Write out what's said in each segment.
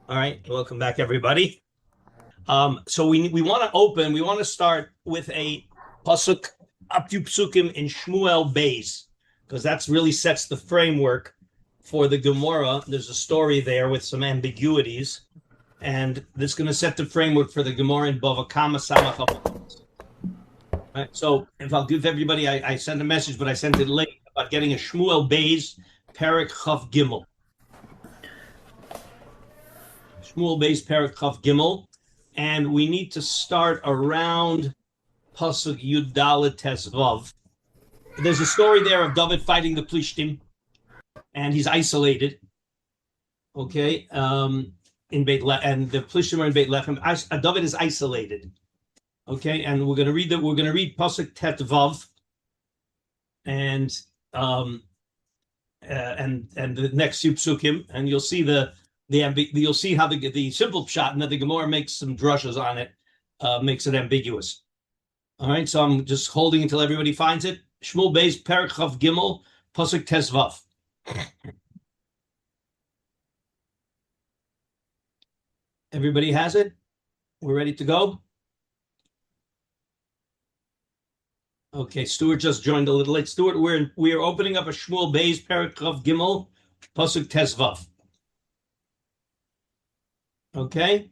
All right, welcome back, everybody. So we want to start with a pasuk, up to psukim in Shmuel Beis, because that's really sets the framework for the Gemara. There's a story there with some ambiguities, and this is going to set the framework for the Gemara in Bava Kama Samach. Right, so if I'll give everybody, I sent a message, but I sent it late about getting a Shmuel Beis Perek Chav Gimel. Shmuel Beis Perek Chav Gimel. And we need to start around Pasuk Yud Dalet Tesvav. There's a story there of David fighting the Plishtim, and he's isolated. Okay, in Beit and the Plishtim are in Beit Lechem. David is isolated. Okay, and we're going to read that. We're going to read Pasuk Tetvav, and the next few psukim, and you'll see you'll see how the simple pshat, and that the Gemara makes some drushes on it, makes it ambiguous. All right, so I'm just holding until everybody finds it. Shmuel Beis Perek Chav Gimel Pasuk Tesvav. Everybody has it? We're ready to go? Okay, Stuart just joined a little late. Stuart, we are opening up a Shmuel Beis Perek Chav Gimel Pasuk Tesvav. Okay,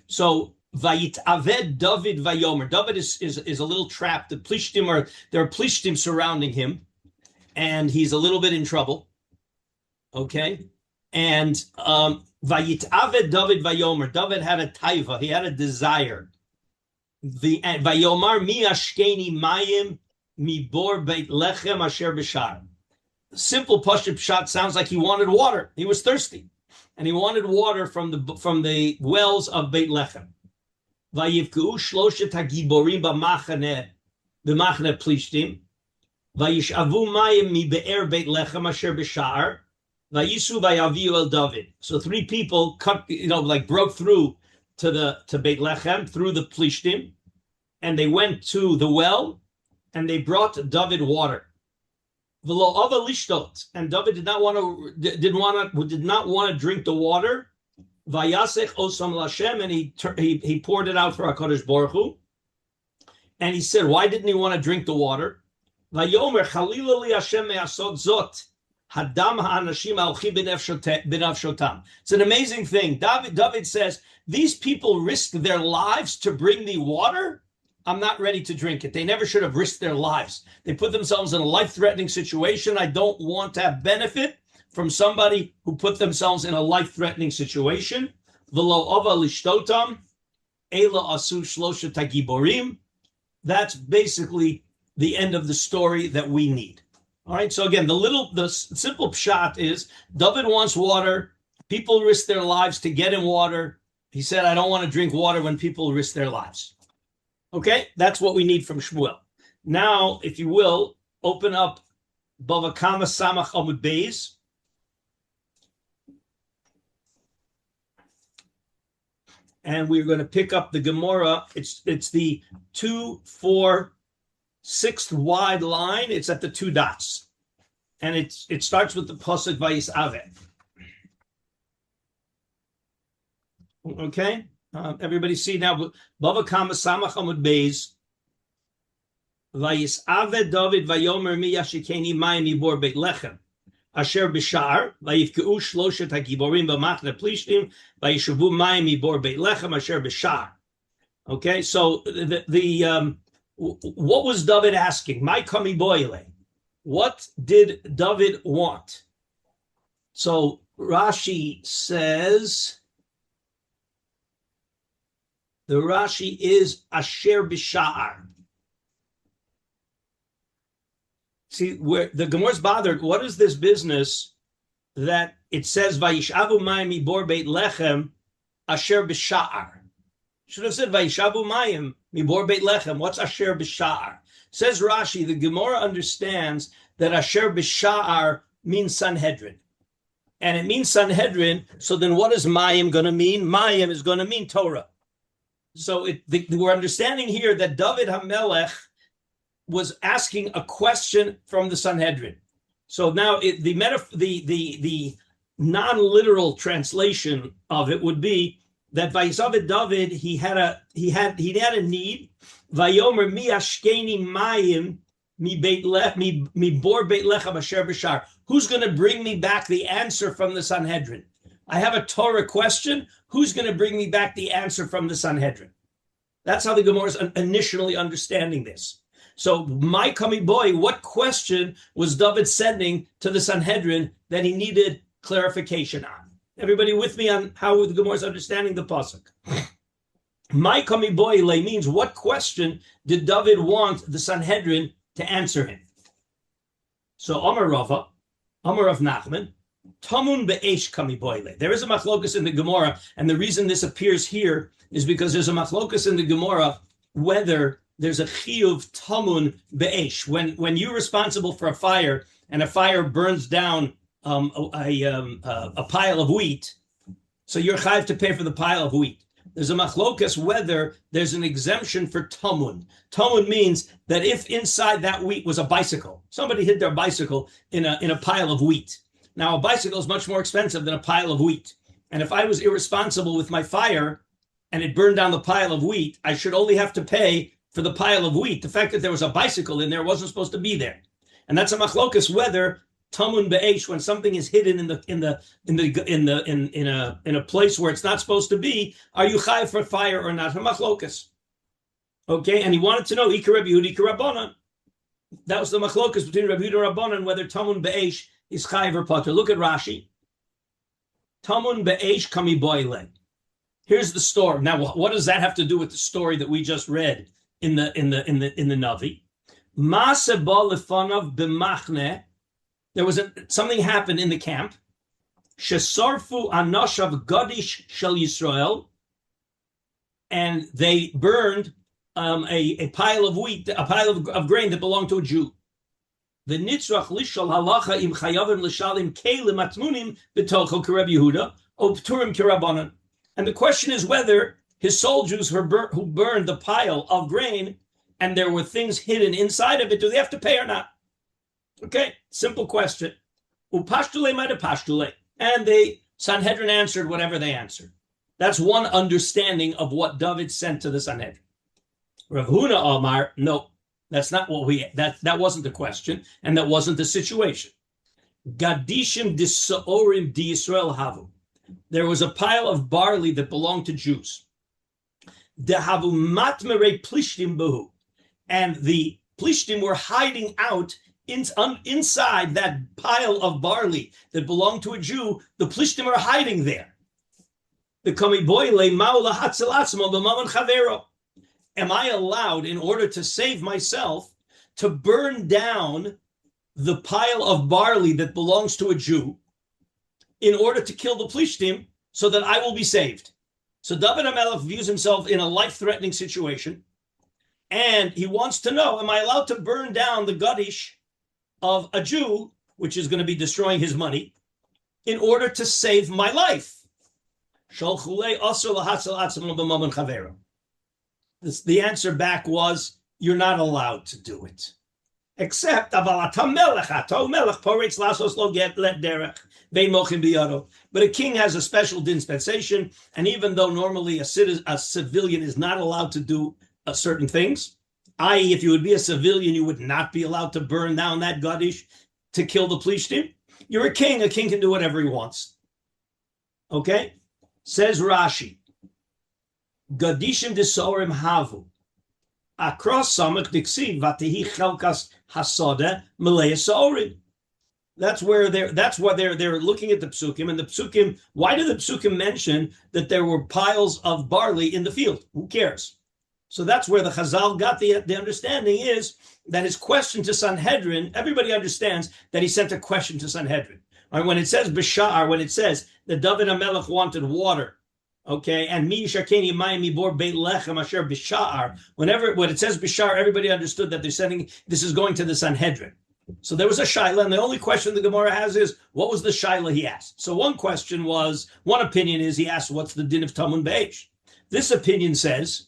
so Vayitaved David Vayomer. David is a little trapped. There are Plishtim surrounding him, and he's a little bit in trouble. Okay, and Vayitaved David Vayomer. David had a taiva. He had a desire. The Vayomar mi ashkeni mayim mi bor beit lechem asher b'shar. Simple pashut pshat sounds like he wanted water. He was thirsty. And he wanted water from the wells of Beit Lechem. Vayivkeu shloshet hagiborim b'machane plishtim. Vayishavu mayim mi be'er Beit Lechem asher b'sha'ar. Vayisu vayaviu el David. So three people broke through to Beit Lechem through the plishtim, and they went to the well, and they brought David water. V'lo ava lishtot, and David did not want to drink the water. Vayasech osam lashem, and he poured it out for HaKadosh Baruch Hu. And he said, why didn't he want to drink the water? Vayomer chalila li Hashem me'asot zot hadam ha'anashim alchi b'nafshotam. It's an amazing thing. David says, these people risked their lives to bring the water. I'm not ready to drink it. They never should have risked their lives. They put themselves in a life-threatening situation. I don't want to have benefit from somebody who put themselves in a life-threatening situation. V'lo ava lishtotam, ela asu shloshet hagiborim. That's basically the end of the story that we need. All right. So again, the simple pshat is David wants water. People risk their lives to get him water. He said, I don't want to drink water when people risk their lives. Okay, that's what we need from Shmuel. Now, if you will, open up Bava Kama Samach Amud Beis. And we're going to pick up the Gemara. It's the 2, 4, 6th wide line. It's at the 2 dots. And it starts with the Pasuk Vayisaveh. Okay? Everybody see now, Bava Kama Samach Amud Beis. Vayisaveh David Vayomer mi yashikeni mayim mibor Beit Lechem asher b'sha'ar vayivkeu shloshet hagiborim b'machne plishtim vayishavu mayim mibor Beit Lechem asher b'sha'ar. Okay, so what was David asking? My kami boile. What did David want? So Rashi says. The Rashi is Asher B'Sha'ar. See, where the Gemara's bothered, what is this business that it says Vayishavu Mayim Mibor Beit Lechem Asher B'Sha'ar? Should have said Vayishavu Mayim Mibor Beit Lechem. What's Asher B'Sha'ar? Says Rashi, the Gemara understands that Asher B'Sha'ar means Sanhedrin. And it means Sanhedrin, so then what is Mayim going to mean? Mayim is going to mean Torah. So we're understanding here that David HaMelech was asking a question from the Sanhedrin. So now the non-literal translation of it would be that Vayisavet David, he had a need. Vayomer mi ashkeni mayim mi bor beit lechem asher b'shar. Who's going to bring me back the answer from the Sanhedrin? I have a Torah question. Who's going to bring me back the answer from the Sanhedrin? That's how the Gemara is initially understanding this. So, my kami boy, what question was David sending to the Sanhedrin that he needed clarification on? Everybody with me on how the Gemara is understanding the pasuk? My kami boy means what question did David want the Sanhedrin to answer him? So, Amar Rava, Amar Rav Nachman, Tamun be'esh kami boile. There is a machlokas in the Gemara, and the reason this appears here is because there's a machlokas in the Gemara whether there's a chiyuv tamun be'esh. When you're responsible for a fire and a fire burns down a pile of wheat, so you're chayav to pay for the pile of wheat. There's a machlokas whether there's an exemption for tamun. Tamun means that if inside that wheat was a bicycle, somebody hid their bicycle in a pile of wheat. Now, a bicycle is much more expensive than a pile of wheat. And if I was irresponsible with my fire and it burned down the pile of wheat, I should only have to pay for the pile of wheat. The fact that there was a bicycle in there wasn't supposed to be there. And that's a machlokas whether tamun be'esh, when something is hidden in a place where it's not supposed to be, are you chayav for fire or not? A machlokas. Okay, and he wanted to know Ika Rabbi Yehuda, Ika Rabbanan. That was the machlokas between Rabbi Yehuda and Rabbanan whether tamun be'esh is chayav or potter. Look at Rashi. Tamun be'esh kami boile. Here's the story. Now, what does that have to do with the story that we just read in the Navi? Ma'aseh ba lefanav b'machne. There was something happened in the camp. Shesarfu anashav gadish shel Yisrael, and they burned a pile of wheat, a pile of grain that belonged to a Jew. The nitzrach lishal halacha im chayavim l'shalim kelim atmunim b'tocho k'Reb Yehuda o p'turim k'Rabbanan. And the question is whether his soldiers who burned the pile of grain and there were things hidden inside of it, do they have to pay or not? Okay, simple question. Upashtule might pashtule. And the Sanhedrin answered whatever they answered. That's one understanding of what David sent to the Sanhedrin. Rav Huna Amar, no, that's not what that wasn't the question, and that wasn't the situation. Gadishim disorim di Yisrael havu. There was a pile of barley that belonged to Jews. Dehavu matmere plishtim behu. And the plishtim were hiding out inside that pile of barley that belonged to a Jew. The plishtim are hiding there. The kami boile maula Matzil Atzmo Bmamon Chavero. Am I allowed, in order to save myself, to burn down the pile of barley that belongs to a Jew in order to kill the plishtim so that I will be saved? So David HaMelech views himself in a life-threatening situation, and he wants to know, am I allowed to burn down the gadish of a Jew, which is going to be destroying his money, in order to save my life? The answer back was, you're not allowed to do it. Except, but a king has a special dispensation, and even though normally a civilian is not allowed to do certain things, i.e., if you would be a civilian, you would not be allowed to burn down that gadish to kill the plishtim. You're a king can do whatever he wants. Okay? Says Rashi, Gadishim desorim havu. Across samach diksiv vatihi chelkas hasada malaya sorim. That's what they're looking at the psukim, and the psukim. Why do the psukim mention that there were piles of barley in the field? Who cares? So that's where the Chazal got the understanding is that his question to Sanhedrin. Everybody understands that he sent a question to Sanhedrin. Right? When it says b'sha'ar, when it says that David HaMelech wanted water. Okay, and mi shakeni mayim bor beit lechem asher b'sha'ar. When it says b'sha'ar, everybody understood that they're sending. This is going to the Sanhedrin. So there was a shaila, and the only question the Gemara has is, what was the shaila he asked? So one opinion is he asked, what's the din of tamun be'esh? This opinion says,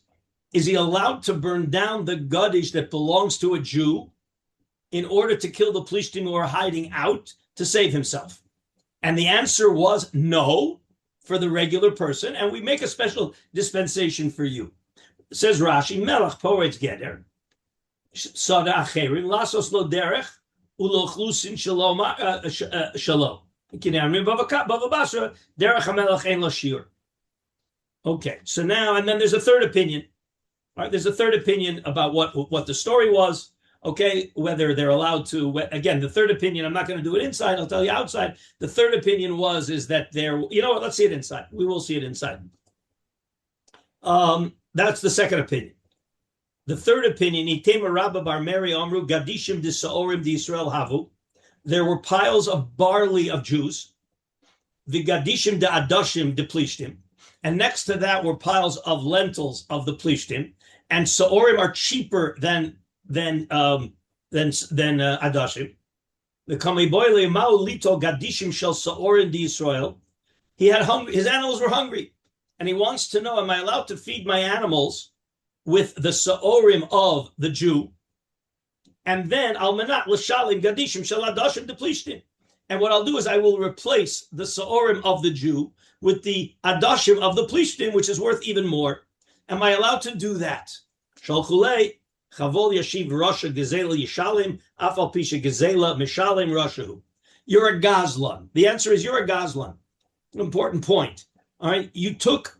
is he allowed to burn down the gadish that belongs to a Jew in order to kill the plishtim who are hiding out to save himself? And the answer was no for the regular person, and we make a special dispensation for you. Says Rashi, Melech poretz geder, sada acherim, lasos lo derech, ulo chlusin shalom, shalom. Okay, so now, and then there's a third opinion. All right, there's a third opinion about what the story was. Okay, whether they're allowed to. Again, the third opinion, I'm not going to do it inside. I'll tell you outside. The third opinion is that they're. You know what? Let's see it inside. We will see it inside. That's the second opinion. The third opinion, Itema Rabba Bar Meri Amru Gadishim de Saorim de Israel Havu. There were piles of barley of Jews. The Gadishim de Adashim de Plishtim. And next to that were piles of lentils of the Plishtim. And Saorim are cheaper than Adashim. The Kamiboyle Mao Lito Gadishim Shel Saorim de Israel. He had hungry, his animals were hungry. And he wants to know, am I allowed to feed my animals with the Saorim of the Jew? And then Almanat L'Shalim Gadishim Shel Adashim de Plishtim. And what I'll do is I will replace the Saorim of the Jew with the Adashim of the Plishtim, which is worth even more. Am I allowed to do that? Shalchulei Chavol Yashiv Rasha Gezela Yishalim Afal Pisha Gezela Mishalim Rashahu. You're a Gazlan. The answer is you're a Gazlan. An important point. All right, you took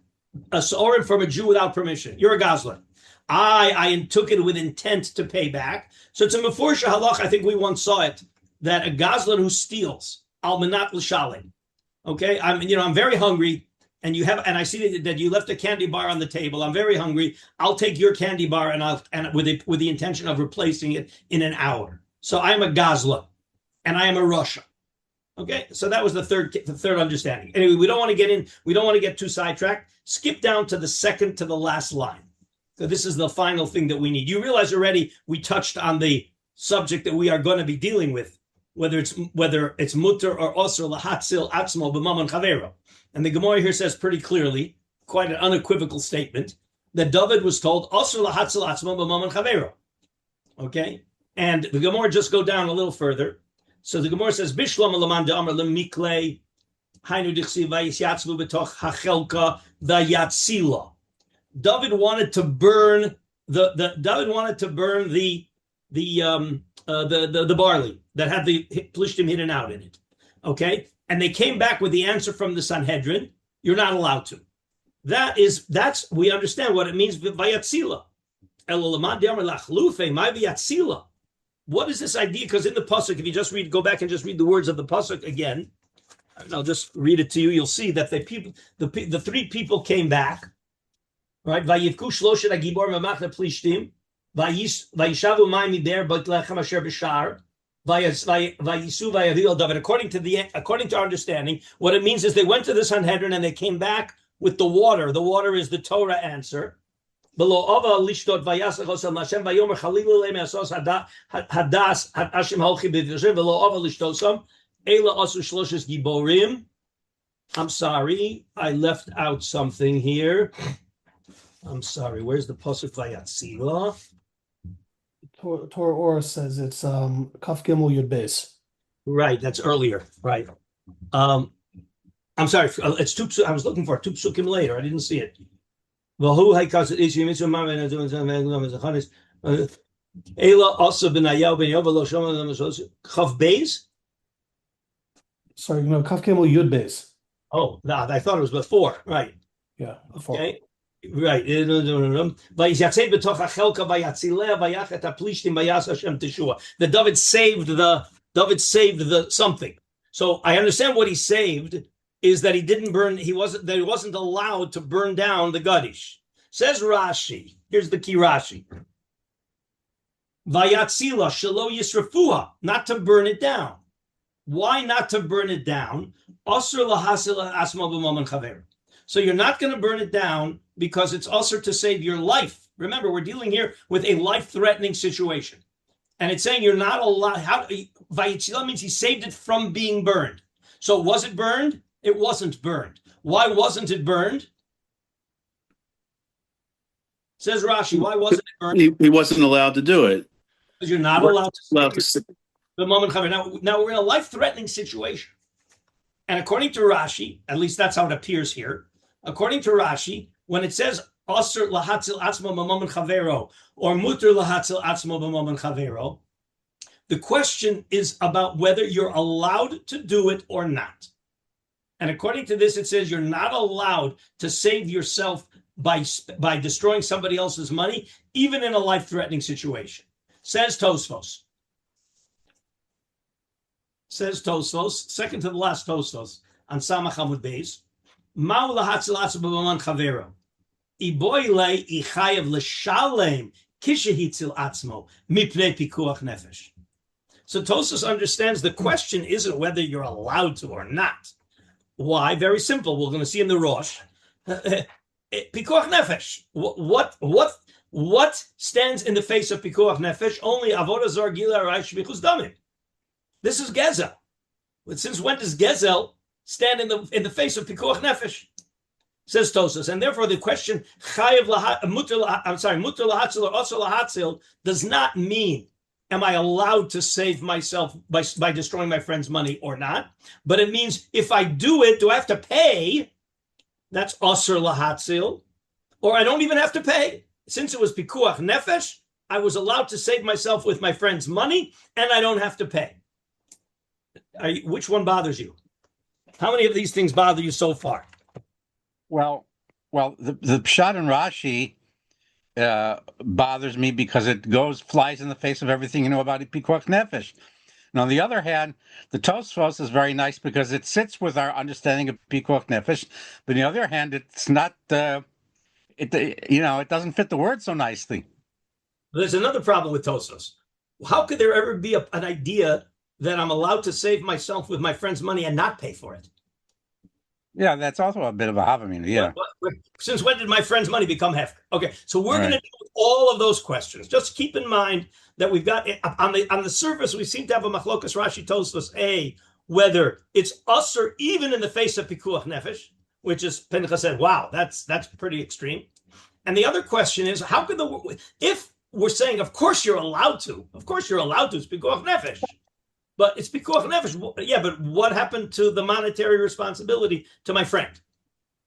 a Saorim from a Jew without permission. You're a Gazlan. I took it with intent to pay back. So it's a Meforsha halach. I think we once saw it, that a Gazlan who steals, Almanat L'Shalim. Okay, I'm very hungry, and I see that you left a candy bar on the table. I'm very hungry. I'll take your candy bar and with the intention of replacing it in an hour. So I am a Gazlan, and I am a Russia. Okay, so that was the third understanding. Anyway, we don't want to get too sidetracked. Skip down to the second to the last line. So this is the final thing that we need. You realize already we touched on the subject that we are going to be dealing with, whether it's mutter or osur lahatzil atzmo b'mamon chavero. And the Gemara here says pretty clearly, quite an unequivocal statement, that David was told osur lahatzil atzmo b'mamon chavero. Okay, and the Gemara just go down a little further. So the Gemara says, Bishlam alaman de'amar lemikle hainu dichsi vayisyatzvu betoch hachelka vayatzila. David wanted to burn the barley that had the plishtim hidden out in it. Okay, and they came back with the answer from the Sanhedrin. You're not allowed to. That's we understand what it means. Vayatzila. Elolaman de'amar lachlufe my vayatzila. What is this idea? Because in the pasuk, if you go back and just read the words of the pasuk again, and I'll just read it to you. You'll see that the three people came back, right? Vayivku shloshet hagibor mamachne plishtim, vayishavu mayim miber b'lechem asher b'shar, vayisu vayaviel David. According to our understanding, what it means is they went to the Sanhedrin and they came back with the water. The water is the Torah answer. Below ova lishtot vayasach osam Hashem vayomer chalilu leim asos hadas hashim halchi b'v'shem below ova lishtosam ela asu shloshes giborim. I'm sorry, I left out something here. I'm sorry. Where's the pasuk vayatzila? Torah Or says it's Kaf Gimel Yud Beis. Right, that's earlier. Right. I'm sorry. It's two. I was looking for two psukim later. I didn't see it. Ela also benayahu ben Yov lo shoma chav beis. Sorry, no, Kaf Gimel Yud Beis. Oh, no, I thought it was before. Right. Yeah, before. Okay. Right. The David saved the something. So I understand what he saved is that he wasn't allowed to burn down the Gadish. Says Rashi. Here's the key Rashi. Vayatzila shelo yisrafuha, not to burn it down. Why not to burn it down? Osur lahasil Atzmo Bmamon Chavero. So you're not going to burn it down because it's also to save your life. Remember, we're dealing here with a life-threatening situation. And it's saying you're not allowed. Vayitzila means he saved it from being burned. So was it burned? It wasn't burned. Why wasn't it burned? Says Rashi, why wasn't it burned? He wasn't allowed to do it. Because you're not allowed to. The Bmamon Chavero. Now we're in a life-threatening situation. And according to Rashi, at least that's how it appears here. According to Rashi, when it says Asr lahatzil atzmo b'mamon chavero or muter lahatzil atzmo b'mamon chavero, the question is about whether you're allowed to do it or not. And according to this, it says you're not allowed to save yourself by destroying somebody else's money, even in a life-threatening situation. Says Tosfos. Second to the last Tosfos, on Samach Amud Beis, Ma'u lahatzil atzmo b'mamon chavero. Iboile ichayev l'shalem kishehitzil atzmo mipnei pikuach nefesh. So Tosfos understands the question isn't whether you're allowed to or not. Why? Very simple. We're going to see in the Rosh. Pikuach nefesh. What stands in the face of pikuach nefesh? Only avodah zar gila raish shvichus damim. This is gezel. But since when does gezel stand in the face of pikuach nefesh? Says Tosfos, and therefore the question chayev muter lahatzil or osur lahatzil does not mean am I allowed to save myself by destroying my friend's money or not? But it means if I do it, do I have to pay? That's osur lahatzil, or I don't even have to pay. Since it was pikuach nefesh, I was allowed to save myself with my friend's money, and I don't have to pay. Which one bothers you? How many of these things bother you so far? Well, the Pshat in Rashi bothers me because it flies in the face of everything you know about Pikuach Nefesh. And on the other hand, the Tosfos is very nice because it sits with our understanding of Pikuach Nefesh. But on the other hand, it's not, it doesn't fit the word so nicely. There's another problem with Tosfos. How could there ever be an idea that I'm allowed to save myself with my friend's money and not pay for it? Yeah, that's also a bit of a havamina, yeah. Since when did my friend's money become hefker? Okay, so we're going to deal with all of those questions. Just keep in mind that we've got, on the surface, we seem to have a machlokas Rashi Tosfos, whether it's us or even in the face of pikuach nefesh, which is, Pinchas said, wow, that's pretty extreme. And the other question is, how could if we're saying, of course you're allowed to, it's pikuach nefesh. But it's pikuach nefesh. Yeah, but what happened to the monetary responsibility to my friend?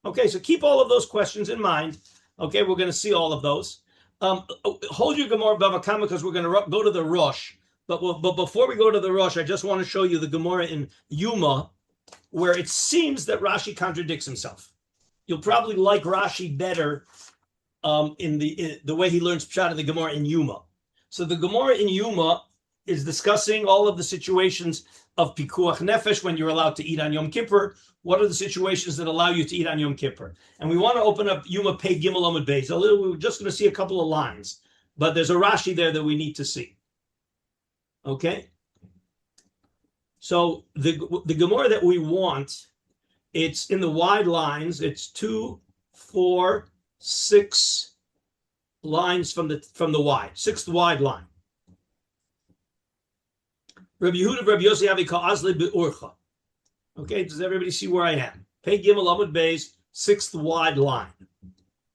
Okay, so keep all of those questions in mind. Okay, we're going to see all of those. Hold your Gemara Bava Kama because we're going to go to the Rosh. But before we go to the Rosh, I just want to show you the Gemara in Yuma, where it seems that Rashi contradicts himself. You'll probably like Rashi better in the way he learns Pshat in the Gemara in Yuma. So the Gemara in Yuma is discussing all of the situations of pikuach nefesh when you're allowed to eat on Yom Kippur. What are the situations that allow you to eat on Yom Kippur? And we want to open up Yuma Pei Gimel Amud Beis. We're just going to see a couple of lines, but there's a Rashi there that we need to see. Okay? So the Gemara that we want, it's in the wide lines. It's 2, 4, 6 lines from the wide, 6th wide line. Rabbi Yehuda, Rabbi Yossi Avi Ka'azli Be'urcha. Okay, does everybody see where I am? Pei Gimel Amud Beis, 6th wide line.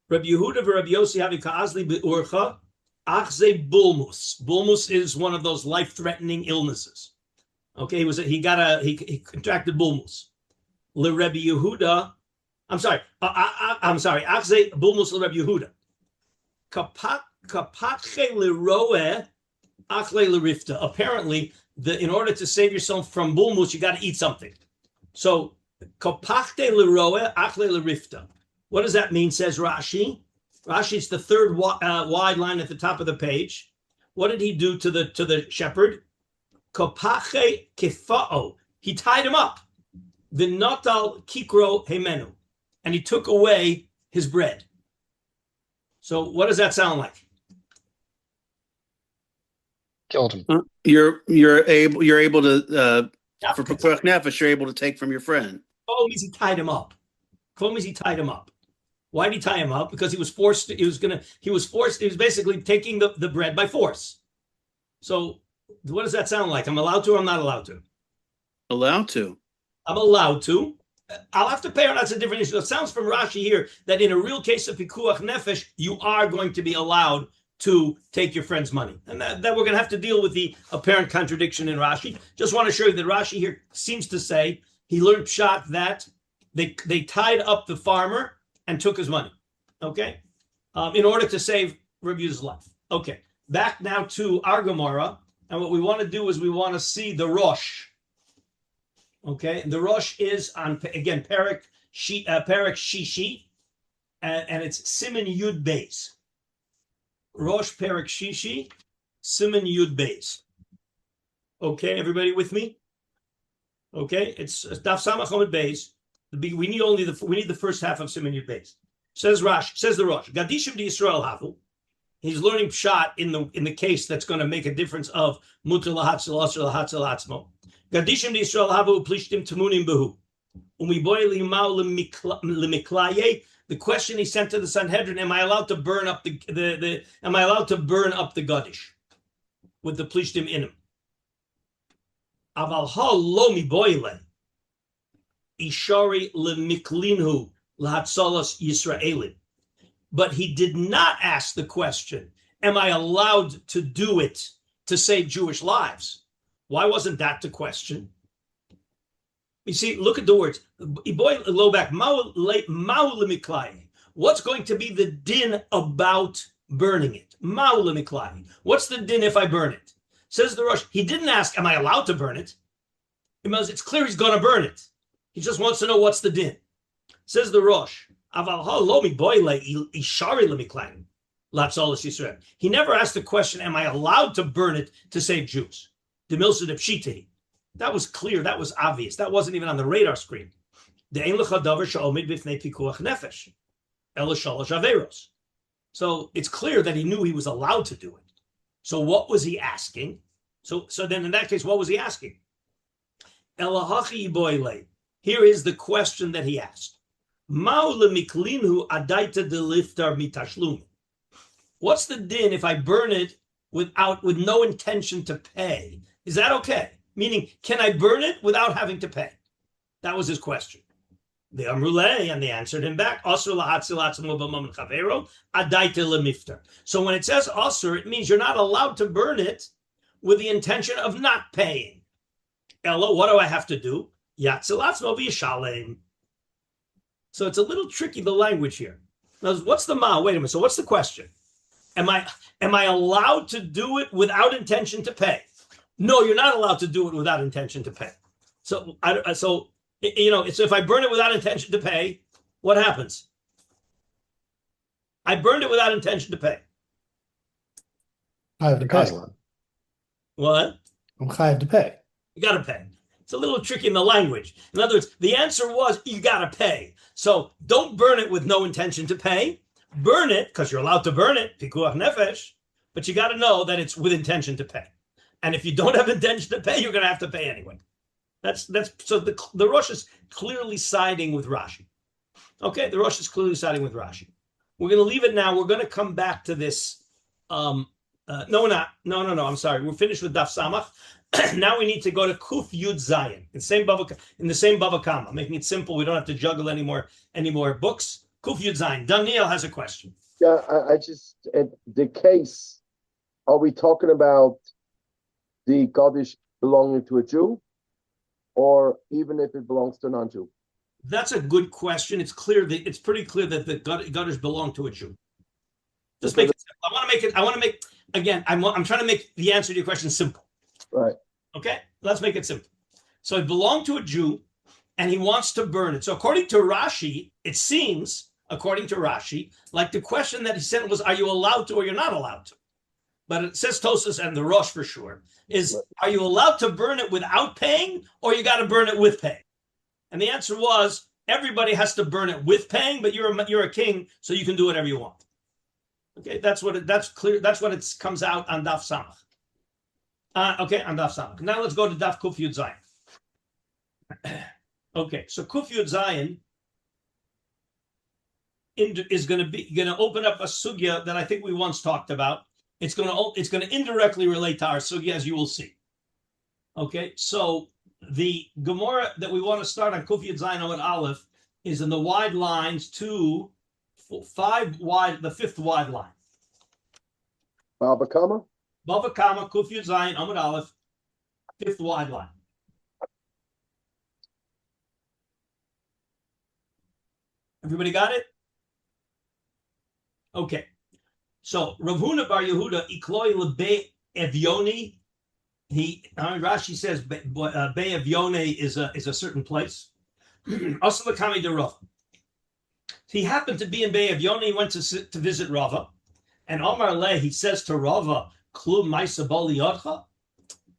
Rabbi Yehuda, Rabbi Yossi Avi Ka'azli Be'urcha, Achze Bulmus. Bulmus is one of those life-threatening illnesses. Okay, he contracted Bulmus. Le Rabbi Yehuda, I'm sorry, Achze Bulmus Le Rabbi Yehuda. Kapatche Leroe Achle Lerifta. Apparently, in order to save yourself from bulmus, you got to eat something. So, kopachte leroe achle lerifta. What does that mean? Says Rashi. Rashi's the 3rd wide line at the top of the page. What did he do to the shepherd? Kopache kefao. He tied him up. V'notal kikro hemenu, and he took away his bread. So, what does that sound like? Killed him. You're able to for pikuach nefesh, you're able to take from your friend. Oh, means he tied him up. Why did he tie him up? Because he was forced. He was basically taking the bread by force. So, what does that sound like? I'm allowed to or I'm not allowed to? Allowed to. I'm allowed to. I'll have to pay, or that's a different issue. It sounds from Rashi here that in a real case of pikuach nefesh, you are going to be allowed to take your friend's money. And that we're going to have to deal with the apparent contradiction in Rashi. Just want to show you that Rashi here seems to say He learned pshat that they tied up the farmer and took his money, okay, in order to save Rabbi Yehuda's life. Okay, back now to our Gemara, and what we want to do is we want to see the Rosh. Okay, the Rosh is on again Perek Shishi, and it's Siman Yud Beis. Rosh Perek Shishi, Siman Yud Beis. Okay, everybody with me? Okay, it's Daf Samach Omid Beis. We need the first half of Siman Yud Beis. Says the Rosh. Gadishim di Yisrael havu. He's learning pshat in the case that's going to make a difference of mutar lahatzil asher lahatzil atzmo. Gadishim di Yisrael havu plishtim tamunim behu. Umiboy limau lemiklaye. The question he sent to the Sanhedrin: am I allowed to burn up the Gadish with the plishtim in him? Aval ha lo miboyle. Ishari lemiklinhu lahatzalas Yisraelim. But he did not ask the question, am I allowed to do it to save Jewish lives? Why wasn't that the question? You see, look at the words. What's going to be the din about burning it? What's the din if I burn it? Says the Rosh, he didn't ask, am I allowed to burn it? It's clear he's going to burn it. He just wants to know what's the din. Says the Rosh, he never asked the question, am I allowed to burn it to save Jews? That was clear. That was obvious. That wasn't even on the radar screen. So it's clear that he knew he was allowed to do it. So what was he asking? So then in that case, what was he asking? Here is the question that he asked. What's the din if I burn it with no intention to pay? Is that okay? Meaning, can I burn it without having to pay? That was his question. The Amruleh, and they answered him back. Matzil Atzmo Bmamon Chavero-Saving. So when it says Asur, it means you're not allowed to burn it with the intention of not paying. Ella, what do I have to do? Matzil Atzmo Bmamon. So it's a little tricky, the language here. Now, what's the ma? Wait a minute. So what's the question? Am I allowed to do it without intention to pay? No, you're not allowed to do it without intention to pay. So it's if I burn it without intention to pay, what happens? I burned it without intention to pay. I have to pay. What? I'm chayav to pay. You got to pay. It's a little tricky in the language. In other words, the answer was you got to pay. So don't burn it with no intention to pay. Burn it because you're allowed to burn it, pikuach nefesh, but you got to know that it's with intention to pay. And if you don't have intention to pay, you're going to have to pay anyway. That's so the Rosh is clearly siding with Rashi. Okay, the Rosh is clearly siding with Rashi. We're going to leave it now. We're going to come back to this. No, I'm sorry. We're finished with Daf Samach. Now we need to go to Kuf Yud Zayin in the same Bava Kama, making it simple. We don't have to juggle any more books. Kuf Yud Zayin. Daniel has a question. Yeah, I just the case. Are we talking about the Kaddish belonging to a Jew, or even if it belongs to a non-Jew? That's a good question. It's pretty clear that the Kaddish belong to a Jew. Just make it simple. I want to make again. I'm trying to make the answer to your question simple. Right. Okay. Let's make it simple. So it belonged to a Jew, and he wants to burn it. So according to Rashi, it seems, according to Rashi, like the question that he sent was, "Are you allowed to, or you're not allowed to?" But it says Tosas and the Rosh for sure is, are you allowed to burn it without paying, or you got to burn it with paying? And the answer was, everybody has to burn it with paying, but you're a king, so you can do whatever you want. Okay, that's clear. That's what it comes out on Daf Samach. On Daf Samach. Now let's go to Daf Kuf Yud Zayin. Okay, so Kuf Yud Zayin is going to open up a sugya that I think we once talked about. It's going to indirectly relate to our sugya, as you will see. Okay, so the Gemara that we want to start on Kuf Yud Zayin Amud Aleph is in the wide lines 2, 5 wide, the 5th wide line. Bava Kama? Bava Kama, Kuf Yud Zayin Amud Aleph, 5th wide line. Everybody got it? Okay. So Rav Huna Bar Yehuda ikloi lebe evyoni. Rashi says Be Evyone is a certain place. Also the Kami de Rav. He happened to be in Be Evyone. He went to visit Rava, and Omar Le, he says to Rava, "Klum ma'isa bali yodcha."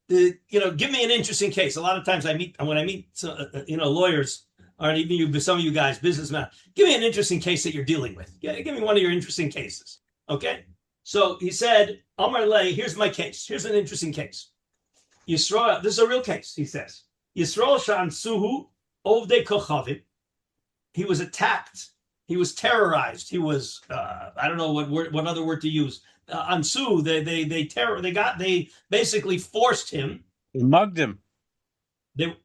Give me an interesting case. A lot of times when I meet lawyers, or even some of you guys, businessmen, give me an interesting case that you're dealing with. Give me one of your interesting cases. Okay. So he said, Amar Le, here's my case. Here's an interesting case. Yisrael, this is a real case, he says. Yisrael Shansuhu Ovdei Kochavim. He was attacked. He was terrorized. He was, I don't know what other word to use. Ansu, they basically forced him. They mugged him. But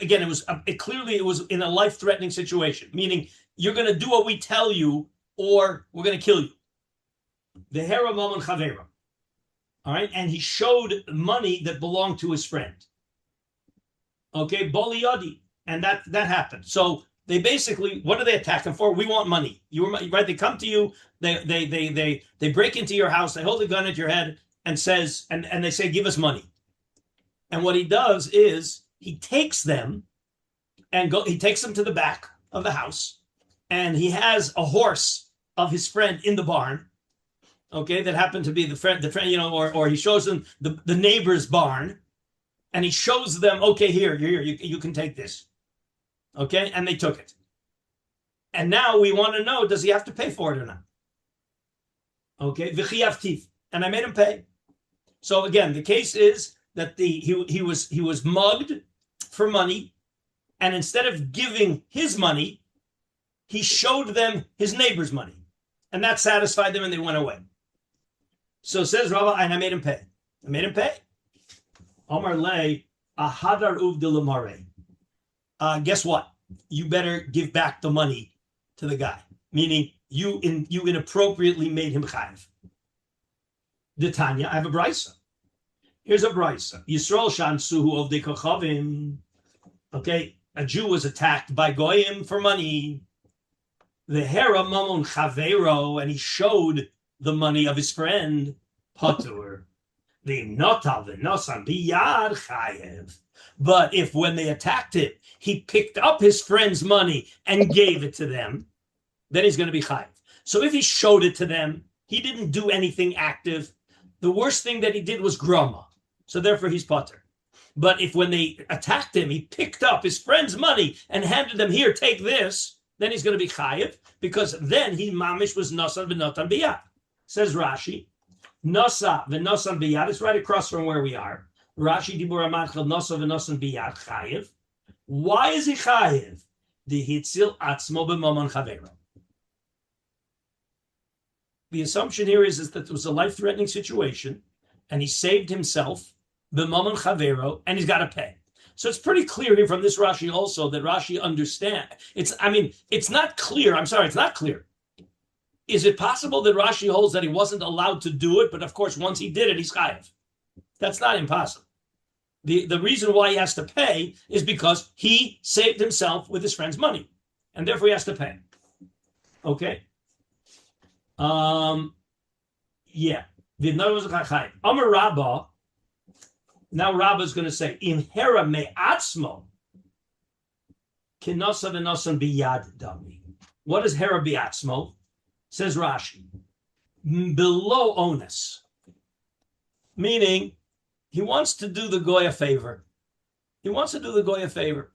again, it was in a life-threatening situation, meaning you're going to do what we tell you, or we're going to kill you. The Bmamon Chavero. All right, and he showed money that belonged to his friend. Okay, Boli Yodi, and that happened. So they basically, what do they attack him for? We want money. Right? They come to you. They break into your house. They hold a gun at your head and they say, "Give us money." And what he does is he takes them he takes them to the back of the house, and he has a horse of his friend in the barn. Okay, that happened to be the friend, or he shows them the neighbor's barn, and he shows them, okay, here, you can take this. Okay, and they took it. And now we want to know, does he have to pay for it or not? Okay, and I made him pay. So again, the case is that he was mugged for money, and instead of giving his money, he showed them his neighbor's money, and that satisfied them, and they went away. So says Rava, and I made him pay. I made him pay. Omar Le, ahadar uv de lamare. Guess what? You better give back the money to the guy. Meaning you inappropriately made him chayiv. The Tanya, I have a brisa. Here's a brisa. Yisrael shansuhu of de kochavim. Okay, a Jew was attacked by goyim for money. The Bmamon Chavero, and he showed the money of his friend, Patur. The notal v'nosan biyad chayev. But if when they attacked it, he picked up his friend's money and gave it to them, then he's going to be chayev. So if he showed it to them, he didn't do anything active. The worst thing that he did was grama. So therefore he's Patur. But if when they attacked him, he picked up his friend's money and handed them, here, take this, then he's going to be chayev, because then he mamish was nosan v'notan biyad. Says Rashi, Nosa v'nosan biyad. It's right across from where we are. Rashi dibur amatchel nosa v'nosan biyad chayev. Why is he chayev? The Matzil Atzmo Bmamon Chavero. The assumption here is that it was a life-threatening situation, and he saved himself, Bmamon Chavero, and he's got to pay. So it's pretty clear here from this Rashi also that Rashi understands. It's not clear. I'm sorry, it's not clear. Is it possible that Rashi holds that he wasn't allowed to do it, but of course, once he did it, he's chayev? That's not impossible. The reason why he has to pay is because he saved himself with his friend's money, and therefore he has to pay. Okay? Yeah. Amar Rabba. Now Rabba is going to say, "Im hera me atzmo kinosa v'nosan biyad dami." What is hera biatzmo? Says Rashi, below onus, meaning he wants to do the goy a favor. He wants to do the goy a favor,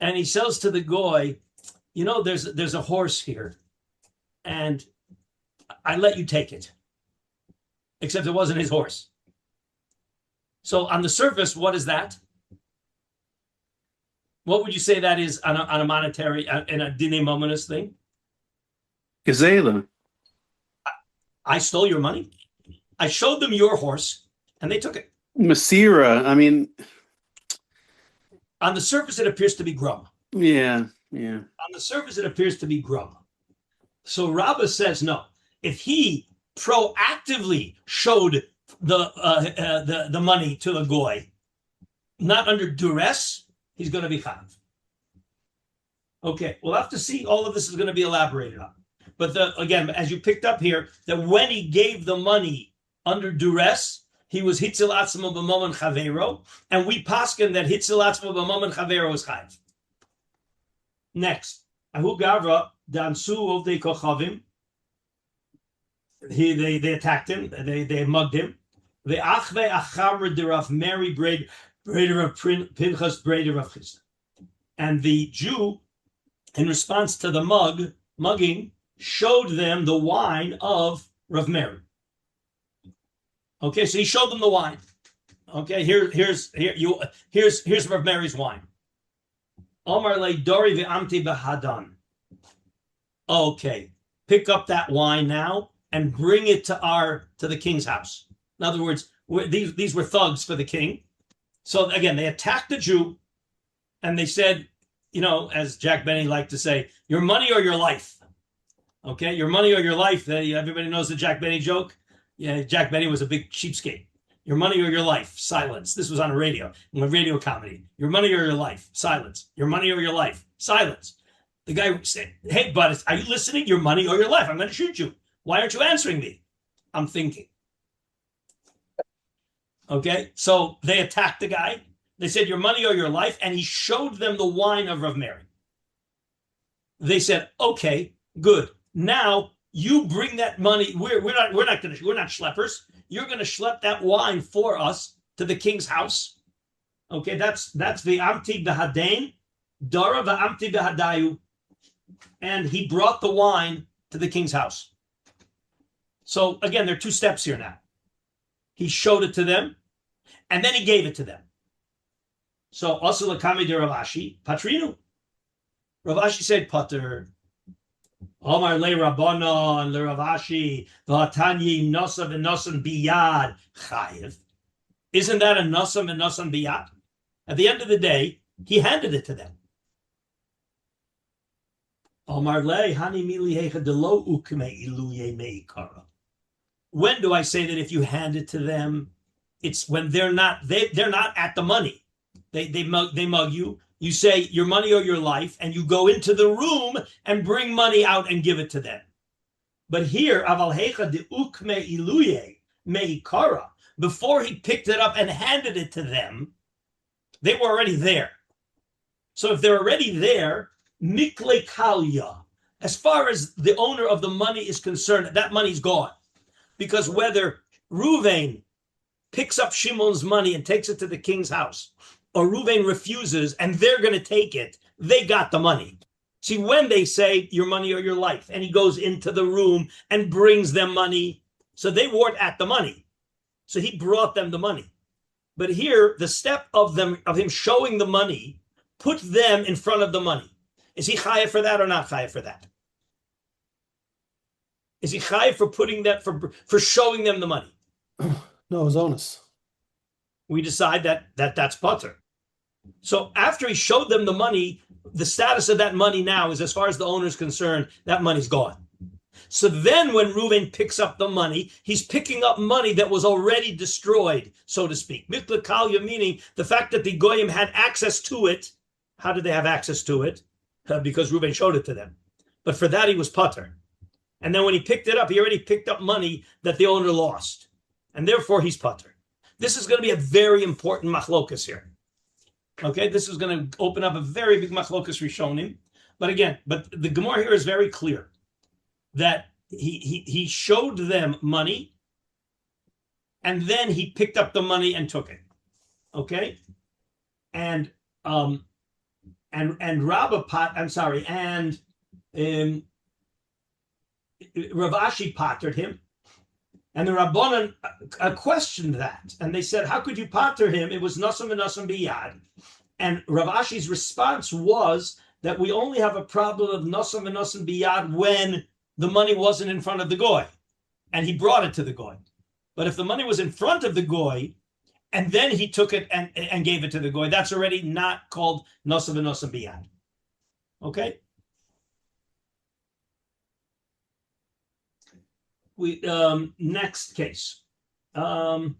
and he says to the goy, there's a horse here, and I let you take it, except it wasn't his horse. So on the surface, what is that? What would you say that is on a monetary and a dine mominous thing? Gazela. I stole your money. I showed them your horse, and they took it. Masira. On the surface, it appears to be grum. Yeah. On the surface, it appears to be grum. So Rabbah says no. If he proactively showed the money to the goy, not under duress, he's going to be chayav. Okay, we'll have to see. All of this is going to be elaborated on. But again, as you picked up here, that when he gave the money under duress, he was Matzil Atzmo Bmamon Chavero, and we paskin that Matzil Atzmo Bmamon Chavero is chayiv. Next, Ahu Gavra Dansu Ovdei Kochavim. They attacked him. They mugged him. The Achve Achamra Derav Mary Breder of Pinchas Breder of Chista. And the Jew, in response to the mugging, showed them the wine of Rav Mary. Okay, so he showed them the wine. Okay, here's Rav Mary's wine. Omar le Dori ve'amti b'hadan. Okay, pick up that wine now and bring it to the king's house. In other words, these were thugs for the king. So again, they attacked the Jew, and they said, as Jack Benny liked to say, your money or your life. Okay, your money or your life. Everybody knows the Jack Benny joke. Yeah, Jack Benny was a big cheapskate. Your money or your life, silence. This was on a radio comedy. Your money or your life, silence. Your money or your life, silence. The guy said, hey, bud, are you listening? Your money or your life? I'm going to shoot you. Why aren't you answering me? I'm thinking. Okay, so they attacked the guy. They said, your money or your life, and he showed them the wine of Rav Mary. They said, okay, good. Now you bring that money. We're not schleppers. You're going to schlep that wine for us to the king's house. Okay, that's the Amti B'Hadain, Dara V'Amti B'Hadayu, and he brought the wine to the king's house. So again, there are two steps here now. He showed it to them, and then he gave it to them. So also Lakami de Rav Ashi, Patrinu. Rav Ashi said, Pater. Omar le Rabbanon le Rav Ashi, V'Hatanyi Nosa v'Nosan Biyad Chayiv. Isn't that a Nosa v'Nosan Biyad? At the end of the day, he handed it to them. Omar le Hani Mili Hecha Delo Ukme Iluye Meikara. When do I say that if you hand it to them, it's when they're not at the money. They mug you. You say your money or your life, and you go into the room and bring money out and give it to them. But here, aval hecha de ukme iluye meikara, before he picked it up and handed it to them, they were already there. So if they're already there, mikle kalya, as far as the owner of the money is concerned, that money's gone. Because whether Ruvain picks up Shimon's money and takes it to the king's house, or Ruvain refuses and they're going to take it, they got the money. See, when they say your money or your life, and he goes into the room and brings them money, so they weren't at the money. So he brought them the money. But here, the step of him showing the money, put them in front of the money. Is he chayav for that or not chayav for that? Is he chayav for putting that, for showing them the money? No, it's onus. We decide that's pater. So after he showed them the money, the status of that money now is, as far as the owner is concerned, that money's gone. So then when Reuven picks up the money, he's picking up money that was already destroyed, so to speak. Mikla Kalya, meaning the fact that the Goyim had access to it. How did they have access to it? Because Reuven showed it to them. But for that, he was pater. And then when he picked it up, he already picked up money that the owner lost. And therefore, he's pater. This is going to be a very important machlokas here. Okay, this is going to open up a very big machlokas rishonim. But the Gemara here is very clear that he showed them money, and then he picked up the money and took it. Okay, and Rav Ashi patered him. And the Rabbanan questioned that. And they said, how could you pater him? It was Nasam and Nasam Biyad. And Rav Ashi's response was that we only have a problem of Nasam and Nasam Biyad when the money wasn't in front of the Goy. And he brought it to the Goy. But if the money was in front of the Goy, and then he took it and gave it to the Goy, that's already not called Nasam and Nasam Biyad. Okay? Next case. One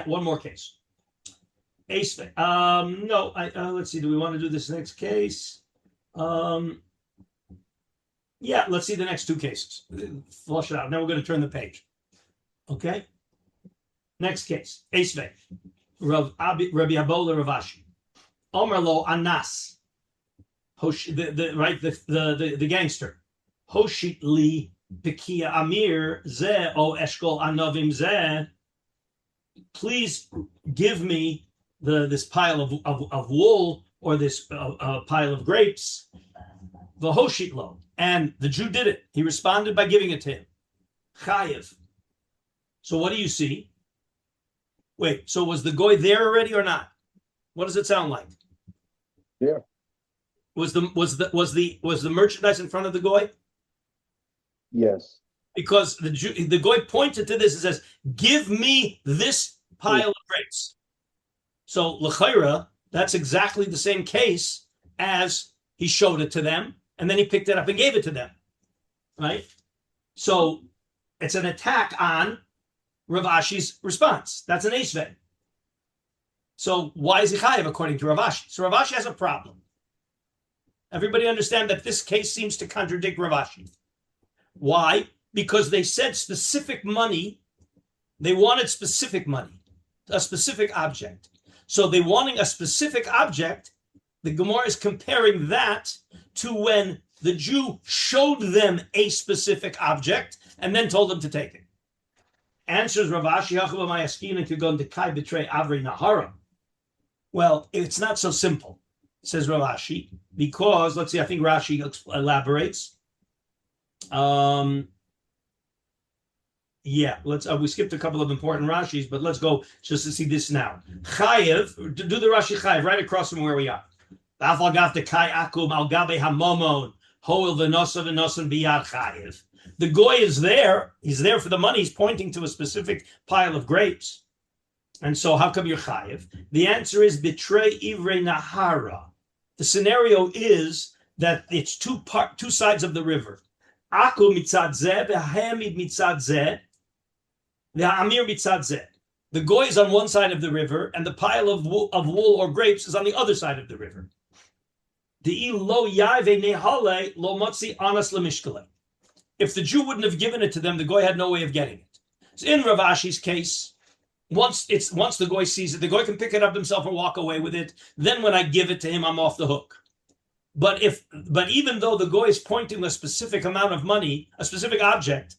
more case. Let's see. Do we want to do this next case? Yeah, let's see the next two cases. Flush it out. Now we're going to turn the page. Okay. Next case. Esvei. Rabbi Abola Rav Ashi. Omer lo anas. The gangster. Hoshit li Bekia Amir ze o eshkol anovim ze. Please give me this pile of wool or this pile of grapes. The Hoshit lo, and the Jew did it. He responded by giving it to him. Chayev. So what do you see? Wait. So was the goy there already or not? What does it sound like? Yeah. Was the merchandise in front of the goy? Yes. Because the goy pointed to this and says, "Give me this pile of grapes." So l'chayra, that's exactly the same case as he showed it to them, and then he picked it up and gave it to them, right? So it's an attack on Rav Ashi's response. That's an esvei. So why is he chayiv according to Rav Ashi? So Rav Ashi has a problem. Everybody understand that this case seems to contradict Rav Ashi. Why? Because they said specific money. They wanted specific money, a specific object. So they wanting a specific object, the Gemara is comparing that to when the Jew showed them a specific object and then told them to take it. Answers Rav Ashi, betray Avri Nahara. Well, it's not so simple, says Rav Ashi, because, let's see, I think Rashi elaborates. We skipped a couple of important Rashis, but let's go just to see this now. Chayev, do the Rashi Chayev right across from where we are. The goy is there. He's there for the money. He's pointing to a specific pile of grapes. And so how come you're chayev? The answer is betray ivrei nahara. The scenario is that it's two sides of the river. Aku mitzad zeh, v'hamid mitzad zeh, v'hamir mitzad zeh. The goy is on one side of the river, and the pile of wool or grapes is on the other side of the river. If the Jew wouldn't have given it to them, the goy had no way of getting it. So in Rav Ashi's case, once the goy sees it, the goy can pick it up himself and walk away with it. Then when I give it to him, I'm off the hook. But even though the goy is pointing a specific amount of money, a specific object,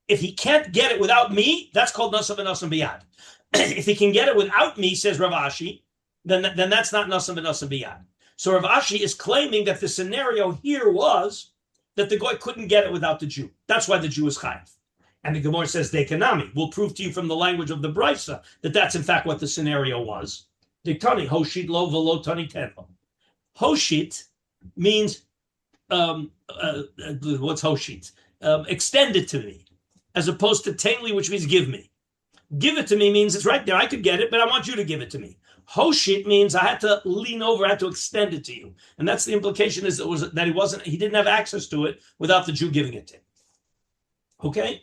if he can't get it without me, that's called nasav and nasav biyad. If he can get it without me, says Rav Ashi, then that's not nasav and nasav biyad. So Rav Ashi is claiming that the scenario here was that the goy couldn't get it without the Jew. That's why the Jew is chayav. And the Gemara says dekanami. We'll prove to you from the language of the Brisa that that's in fact what the scenario was. Diktani hoshit lo v'lo tani tenlo. Hoshit means what's hoshit? Extend it to me, as opposed to tenli, which means give me. Give it to me means it's right there. I could get it, but I want you to give it to me. Hoshit means I had to lean over, I had to extend it to you, and that's the implication is that he didn't have access to it without the Jew giving it to him. Okay.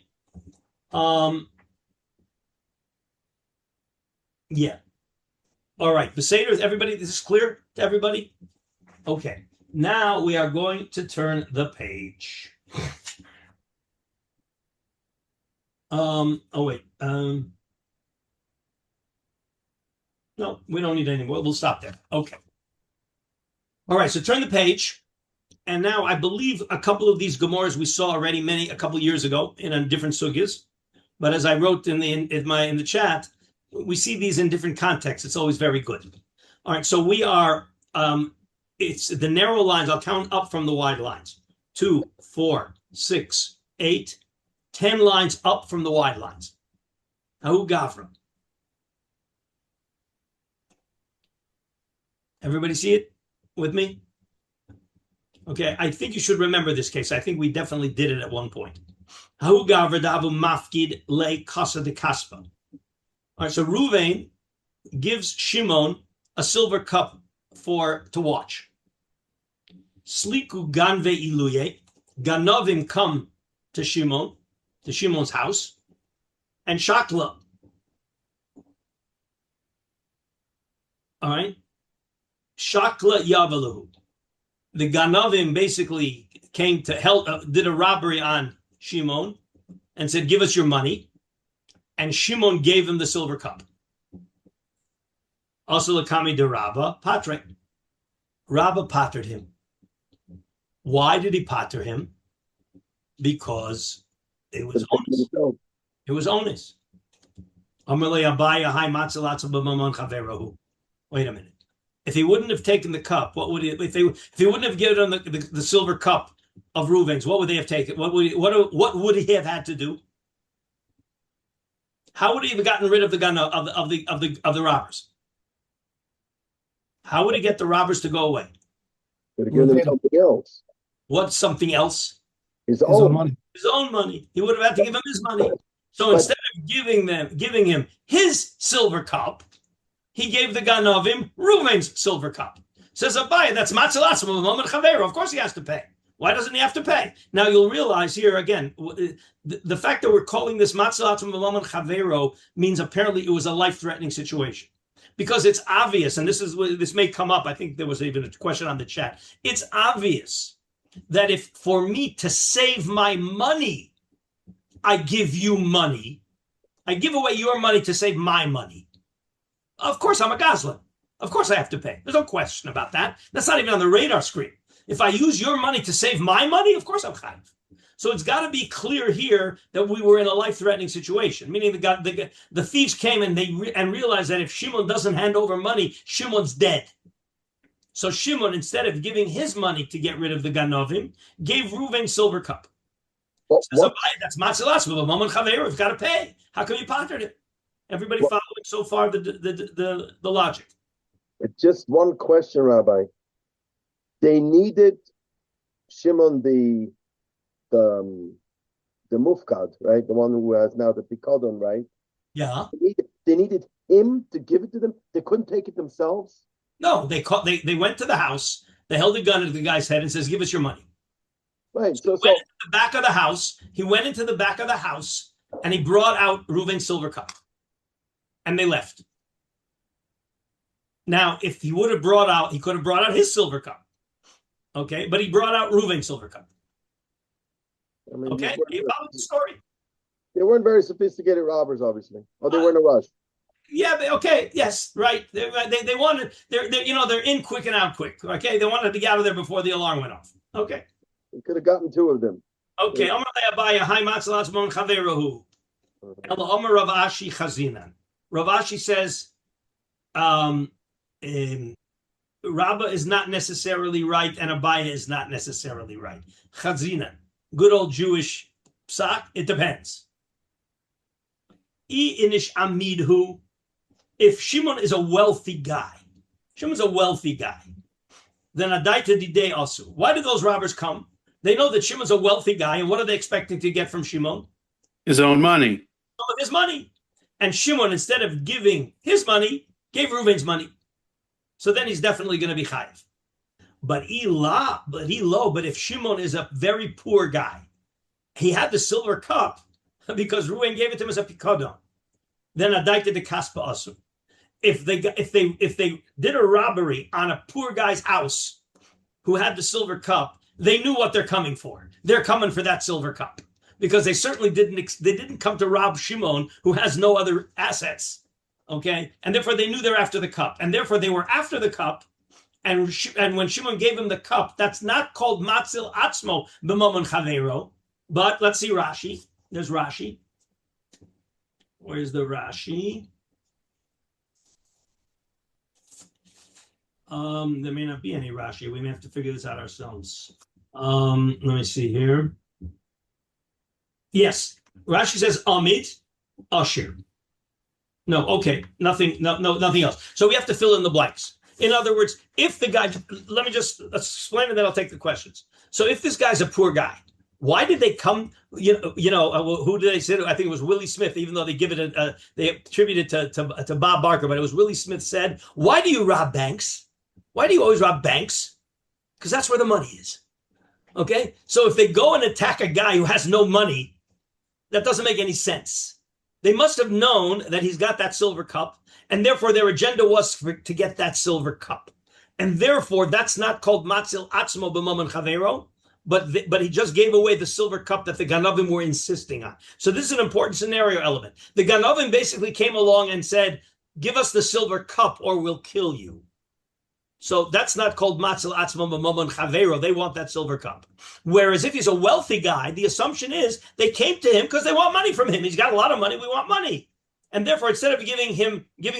Yeah. All right. The Seder, everybody, this is clear to everybody? Okay. Now we are going to turn the page. No, we don't need any more. We'll stop there. Okay. All right, so turn the page. And now I believe a couple of these Gemaras we saw already a couple of years ago in a different sugyas. But as I wrote in the chat, we see these in different contexts. It's always very good. All right, so we are it's the narrow lines. I'll count up from the wide lines. 2, 4, 6, 8, 10 lines up from the wide lines. Ahu Gavra. Everybody see it with me? Okay, I think you should remember this case. I think we definitely did it at one point. Ahu Gavra davu mafkid le kasa de kaspa. All right, so Ruvain gives Shimon a silver cup to watch. Sliku ganve iluye. Ganovim come to Shimon's house, and Shakla. All right. Shakla Yavalahu. The Ganavim basically did a robbery on Shimon and said, "Give us your money," and Shimon gave him the silver cup. Also, Lakami de Rabba Patre. Rabba pattered him. Why did he patter him? Because it was onus. It was onus. Amalei Abaya Hai Matzil Atzmo Bmamon Chavero. Wait a minute. If he wouldn't have taken the cup, what would he? If he wouldn't have given him the silver cup of Reuven's, what would they have taken? What would he have had to do? How would he have gotten rid of the gun of the robbers? How would he get the robbers to go away? Would have given him something else. What's something else? His own money. His own money. He would have had to give him his money. So instead of giving him his silver cup, he gave the Ganavim Reuven's silver cup. Says Abaye, that's Matzil Atzmo Bmamon Chavero. Of course he has to pay. Why doesn't he have to pay? Now you'll realize here again, the fact that we're calling this Matzil Atzmo Bmamon Chavero means apparently it was a life-threatening situation. Because it's obvious, and this may come up, I think there was even a question on the chat. It's obvious that if for me to save my money, I give you money, I give away your money to save my money, of course I'm a gazlan. Of course I have to pay. There's no question about that. That's not even on the radar screen. If I use your money to save my money, of course I'm chayiv. So it's got to be clear here that we were in a life-threatening situation, meaning the thieves came and realized that if Shimon doesn't hand over money, Shimon's dead. So Shimon, instead of giving his money to get rid of the Ganovim, gave Reuven silver cup. What? That's Matzil Atzmo Bmamon Chavero. You've got to pay. How come you pottered it? Everybody following so far the logic. Just one question, Rabbi. They needed Shimon the mufkad, right? The one who has now the pikadon, right? Yeah. They needed him to give it to them. They couldn't take it themselves. No, they went to the house. They held a gun to the guy's head and says, "Give us your money." Right. So he went into the back of the house. He went into the back of the house and he brought out Reuven's silver cup, and they left. Now, if he would have he could have brought out his silver cup. Okay, but he brought out Reuven's silver cup. I mean, Okay, you follow the story. They weren't very sophisticated robbers, obviously. Or they were in a rush. Yeah, okay, yes, right. They wanted, they're in quick and out quick. Okay, they wanted to get out of there before the alarm went off. Okay. We could have gotten two of them. Okay, Amar Abaya, Hai Matzil Atzmo Bmamon Chavero. Ela Amar Rav Ashi Chazinan. Rav Ashi says, Rabba is not necessarily right and Abaya is not necessarily right. Chazinan. Good old Jewish psak, it depends. Inish amidhu. If Shimon is a wealthy guy, then adaita didei asu. Why did those robbers come? They know that Shimon's a wealthy guy, and what are they expecting to get from Shimon? His own money. Some of his money. And Shimon, instead of giving his money, gave Reuven's money. So then he's definitely going to be chayiv. But if Shimon is a very poor guy, he had the silver cup because Reuven gave it to him as a pikadon. Then adaita de kaspa asu. If they did a robbery on a poor guy's house who had the silver cup, they knew what they're coming for. They're coming for that silver cup because they certainly didn't come to rob Shimon, who has no other assets. Okay, and therefore they knew they're after the cup, and therefore they were after the cup. And when Shimon gave him the cup, that's not called Matzil Atzmo Bmamon Chavero. But let's see Rashi. There's Rashi. Where's the Rashi? There may not be any Rashi. We may have to figure this out ourselves. Let me see here. Yes, Rashi says Amit Ashir. No, okay, nothing else. So we have to fill in the blanks. In other words, if the guy, let me just explain and then I'll take the questions. So if this guy's a poor guy, why did they come? Who did they say? I think it was Willie Smith. Even though they attribute it to Bob Barker, but it was Willie Smith said, "Why do you rob banks? Why do you always rob banks? Because that's where the money is." Okay, so if they go and attack a guy who has no money, that doesn't make any sense. They must have known that he's got that silver cup, and therefore their agenda was to get that silver cup. And therefore, that's not called Matzil Atzmo Bmamon Chavero, but he just gave away the silver cup that the Ganavim were insisting on. So this is an important scenario element. The Ganavim basically came along and said, give us the silver cup or we'll kill you. So that's not called Matzil Atzmo Bmamon Chavero. They want that silver cup. Whereas if he's a wealthy guy, the assumption is they came to him because they want money from him. He's got a lot of money. We want money. And therefore, instead of giving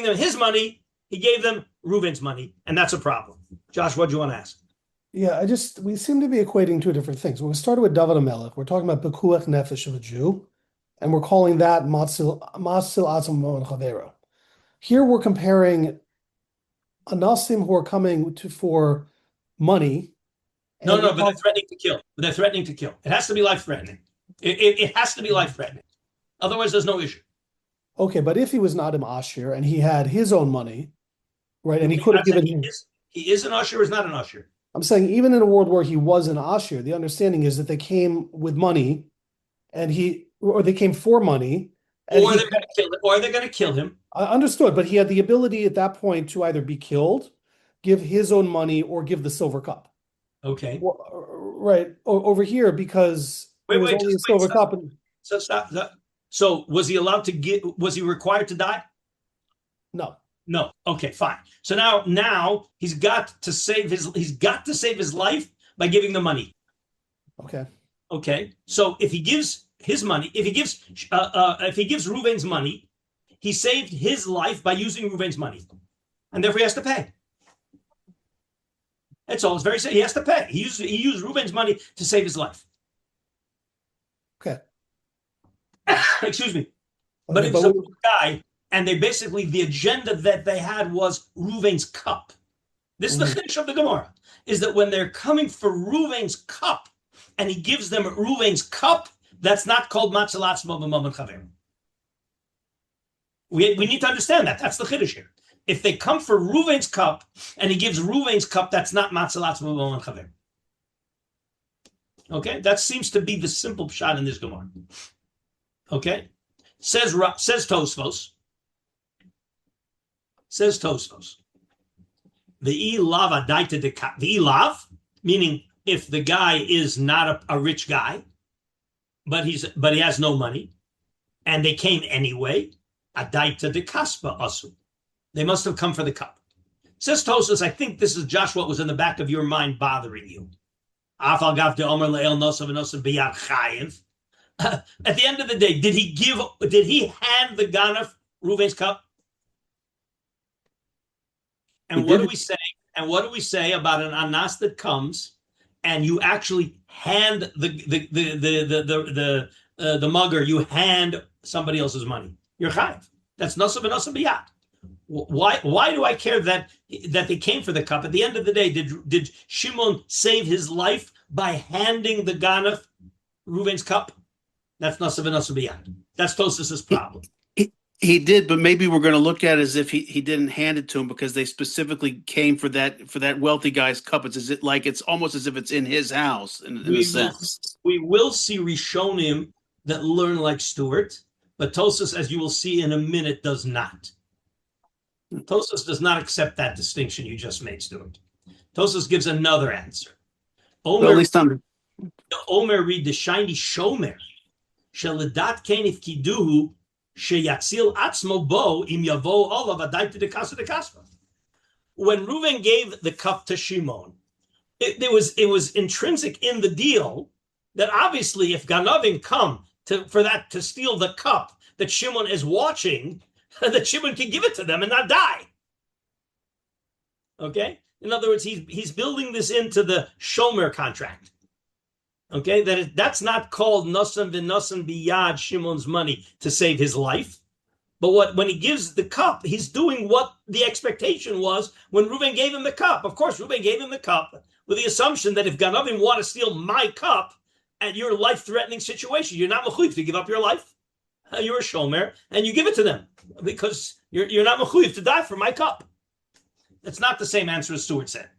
them his money, he gave them Reuven's money. And that's a problem. Josh, what do you want to ask? Yeah, we seem to be equating two different things. When we started with David HaMelech, we're talking about Pekuach Nefesh of a Jew, and we're calling that Matzil Atzmo Bmamon Chavero. Here we're comparing Anasim who are coming for money. No, but they're threatening to kill. They're threatening to kill. It has to be life-threatening. It has to be life-threatening. Otherwise, there's no issue. Okay, but if he was not an Ashir and he had his own money, right, and he could have given him... He is an Ashir or is not an Ashir? I'm saying even in a world where he was an Ashir, the understanding is that they came with money or they came for money. Or they're going to kill him. Or they're going to kill him. I understood, but he had the ability at that point to either be killed, give his own money, or give the silver cup. Okay. Right. Over here, because it was only a silver cup. So stop. So was he allowed to was he required to die? No. No. Okay, fine. So now he's got to save his life by giving the money. Okay. Okay. So if he gives his money, if he gives Reuven's money, he saved his life by using Reuven's money, and therefore he has to pay. That's all. It's very simple. He has to pay. He used Reuven's money to save his life. Okay. Excuse me. But it was a guy, and the agenda that they had was Reuven's cup. This is the chiddush of the Gemara, is that when they're coming for Reuven's cup, and he gives them Reuven's cup, that's not called Matzil Atzmo Bmamon Chavero. We need to understand that. That's the chiddush here. If they come for Reuven's cup, and he gives Reuven's cup, that's not Matzil Atzmo Bmamon Chavero. Okay? That seems to be the simple pshat in this Gemara. Okay? Says Tosfos. The ilav adaita de the ilav, meaning if the guy is not a rich guy, but he has no money, and they came anyway, adaita de kaspa asu. They must have come for the cup. Says Tosfos, I think this is Josh, what was in the back of your mind bothering you. Afal gav de omer le'el nosav v'nosav biyad chayiv. At the end of the day, did he hand the Ganaf Reuven's cup? And what do we say? And what do we say about an anas that comes and you actually hand the mugger, you hand somebody else's money? You're chayiv. That's nosav and nosav biyad. Why do I care that they came for the cup? At the end of the day, did Shimon save his life by handing the Ganaf Reuven's cup? That's nosav and nosav biyad. That's Tosfos' problem. He did, but maybe we're going to look at it as if he didn't hand it to him because they specifically came for that wealthy guy's cup. It's almost as if it's in his house in a sense. We will see Rishonim that learn like Stuart, but Tosfos, as you will see in a minute, does not. Tosfos does not accept that distinction you just made, Stuart. Tosfos gives another answer. Omer read the shiny Shomer. Sheladat kenif kiduhu sheyatzil atzmo bo im yavo olav adaita de kaspa. When Reuven gave the cup to Shimon, it was intrinsic in the deal that obviously if Ganavim come to steal the cup that Shimon is watching, that Shimon can give it to them and not die. Okay? In other words, he's building this into the Shomer contract. Okay? That's not called Nosan v'Nosan biyad Shimon's money to save his life. But when he gives the cup, he's doing what the expectation was when Reuven gave him the cup. Of course, Reuven gave him the cup with the assumption that if Ganavim want to steal my cup at your life-threatening situation, you're not mechuyev to give up your life. You're a shomer, and you give it to them because you're not mechuyev to die for my cup. That's not the same answer as Stuart said.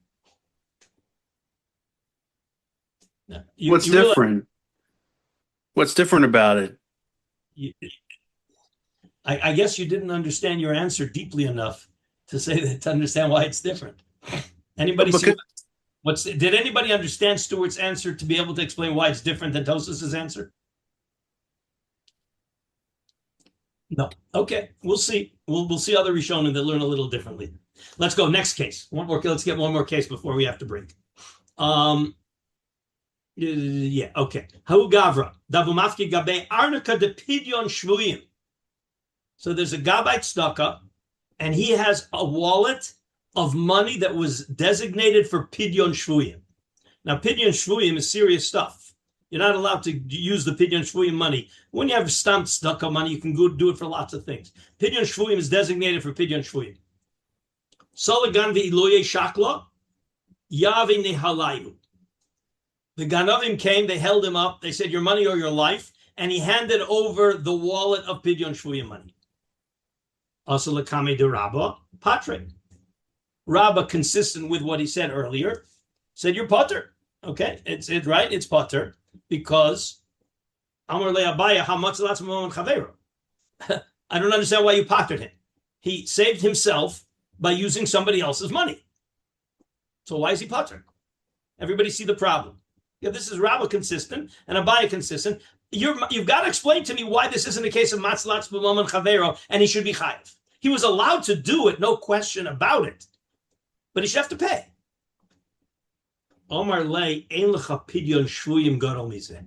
What's different? What's different about it? I guess you didn't understand your answer deeply enough to understand why it's different. Anybody see? Did anybody understand Stewart's answer to be able to explain why it's different than Tosas's answer? No. Okay, we'll see. We'll see other Rishonim that learn a little differently. Let's go next case. Let's get one more case before we have to break. Yeah. Okay. Hau Gavra davumafki gabe arnika de pidyon shvuyim. So there's a gabbai tzedakah, and he has a wallet of money that was designated for pidyon shvuyim. Now, pidyon shvuyim is serious stuff. You're not allowed to use the pidyon shvuyim money. When you have stamped tzedakah money, you can go do it for lots of things. Pidyon shvuyim is designated for pidyon shvuyim. Solagan ve'iloye shakla yavi nehalayu. The Ganavim came, they held him up, they said, your money or your life, and he handed over the wallet of Pidyon Shvuyim money. Also, Lakame de Rabba, Patre. Rabba, consistent with what he said earlier, said, you're Potter. Okay, it's right, it's Potter, because Amar Le'abaya, Matzil Atzmo Bmamon Chavero. I don't understand why you pottered him. He saved himself by using somebody else's money. So why is he Potter? Everybody see the problem. Yeah, this is Rabba consistent and Abaya consistent. You've got to explain to me why this isn't a case of Matzil Atzmo Bmamon Chavero and he should be chayav. He was allowed to do it, no question about it, but he should have to pay. Omar lei ein lecha pidyon shvuyim gadol mizeh.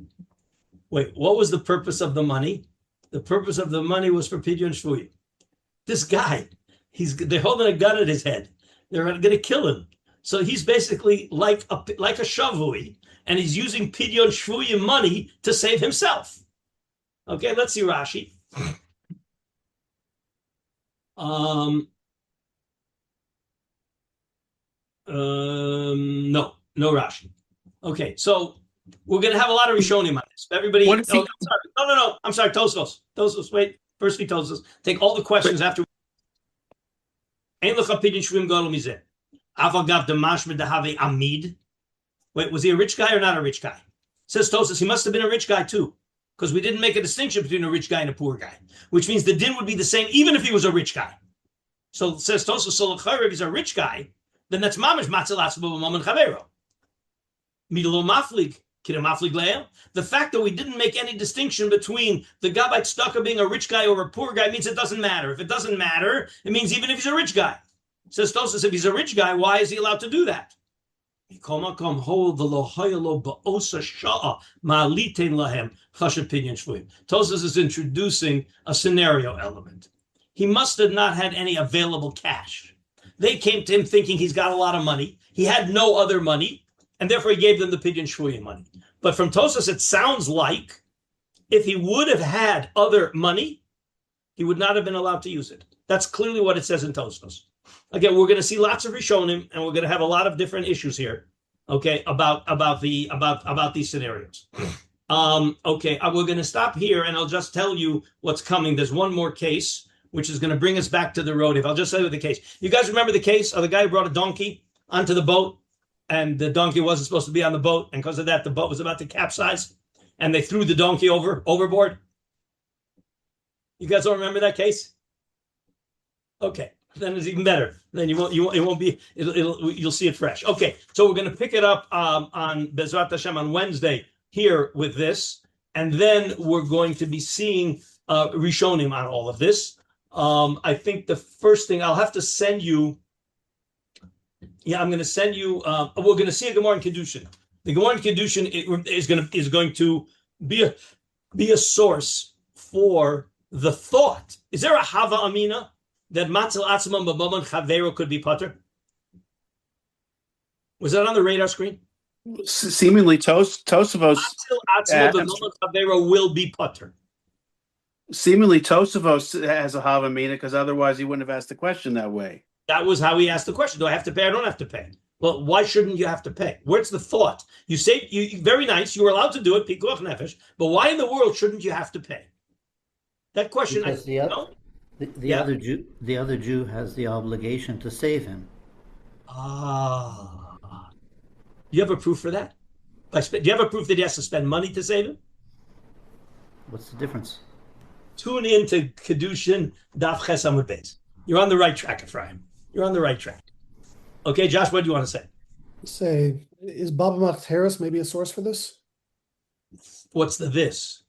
Wait, what was the purpose of the money? The purpose of the money was for pidyon shvuyim. This guy, they're holding a gun at his head. They're going to kill him. So he's basically like a shavui, and he's using pidyon shvuyim money to save himself. Okay, let's see Rashi. No Rashi. Okay, so we're going to have a lot of Rishonim on this. Everybody, I'm sorry, Tosfos. Wait, first we Tosfos. Take all the questions after. Ein lecha pidyon shvuyim gadol mizeh. Avagav demash medahave amid. Wait, was he a rich guy or not a rich guy? Says Tosfos, he must have been a rich guy too, because we didn't make a distinction between a rich guy and a poor guy, which means the din would be the same even if he was a rich guy. So says Tosfos, so if he's a rich guy, then that's mamish Matzil Atzmo Bmamon Chavero. Midlo maflig, kida maflig le'el. The fact that we didn't make any distinction between the gabbai tzedakah being a rich guy or a poor guy means it doesn't matter. If it doesn't matter, it means even if he's a rich guy. Says Tosfos, if he's a rich guy, why is he allowed to do that? Tosfos is introducing a scenario element. He must have not had any available cash. They came to him thinking he's got a lot of money. He had no other money, and therefore he gave them the pidyon shvuyim money. But from Tosfos, it sounds like if he would have had other money, he would not have been allowed to use it. That's clearly what it says in Tosfos. Again, we're going to see lots of Rishonim, and we're going to have a lot of different issues here. Okay, about these scenarios. Okay, we're going to stop here, and I'll just tell you what's coming. There's one more case, which is going to bring us back to the road. If I'll just tell you the case. You guys remember the case of the guy who brought a donkey onto the boat, and the donkey wasn't supposed to be on the boat, and because of that, the boat was about to capsize, and they threw the donkey overboard? You guys don't remember that case? Okay. Then it's even better. Then you'll see it fresh. Okay, so we're going to pick it up on Bezrat Hashem on Wednesday here with this, and then we're going to be seeing Rishonim on all of this. I think the first thing I'll have to send you. Yeah, I'm going to send you. We're going to see a Gemara in Kedushin. The Gemara in Kedushin is going to be a source for the thought. Is there a Hava Amina that Matzil Atzmo Bmamon Chavero could be Potter? Was that on the radar screen? Seemingly, Tosfos. Matzil Atzmo Bmamon Chavero will be Potter. Seemingly, Tosfos has a Havamina because otherwise he wouldn't have asked the question that way. That was how he asked the question. Do I have to pay? I don't have to pay. Well, why shouldn't you have to pay? Where's the thought? You say very nice. You were allowed to do it, pikuach nefesh. But why in the world shouldn't you have to pay? That question. Because the other Jew has the obligation to save him. You have a proof for that? Do you have a proof that he has to spend money to save him? What's the difference? Tune in to Kedushin Daf Ches Amud Beis. You're on the right track, Ephraim. You're on the right track. Okay, Josh, what do you want to say? Say, is Baba Machteris maybe a source for this? What's the this?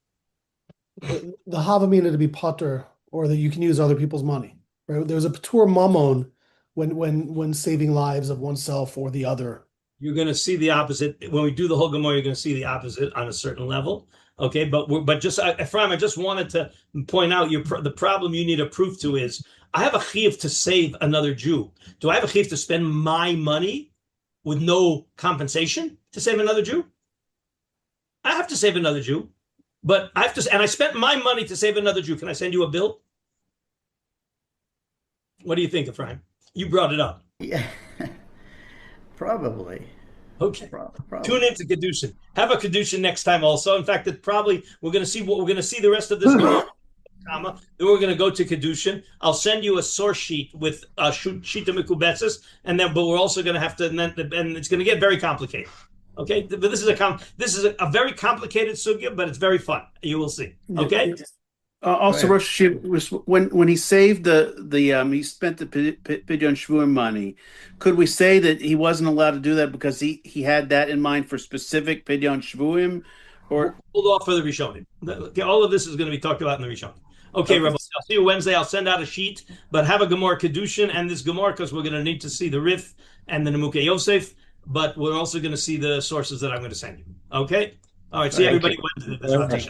The Havamina to be potter, or that you can use other people's money. Right? There's a Patur Mamon when saving lives of oneself or the other. You're going to see the opposite when we do the whole Gemara. You're going to see the opposite on a certain level. Okay, but just Ephraim, I just wanted to point out the problem you need a proof to is I have a chiyuv to save another Jew. Do I have a chiyuv to spend my money with no compensation to save another Jew? I have to save another Jew, but I have to, and I spent my money to save another Jew. Can I send you a bill? What do you think, Ephraim? You brought it up. Yeah, probably. Okay. Probably. Tune into Kedushin. Have a Kedushin next time also. In fact, we're going to see the rest of this comma. Then we're going to go to Kedushin. I'll send you a source sheet with Shita Mikubetzes, but we're also going to have to, and it's going to get very complicated. Okay, but this is a very complicated sugya, but it's very fun. You will see. Okay. Also, Rosh Hashanah, when he saved he spent the Pidyon Shvuim money. Could we say that he wasn't allowed to do that because he had that in mind for specific Pidyon Shvuim, or hold off for the Rishonim? Okay, all of this is going to be talked about in the Rishonim. Okay, Rabbi, I'll see you Wednesday. I'll send out a sheet, but have a Gemara Kedushin and this Gemara because we're going to need to see the Rif and the Nemuke Yosef, but we're also going to see the sources that I'm going to send you. Okay. All right. See everybody Wednesday.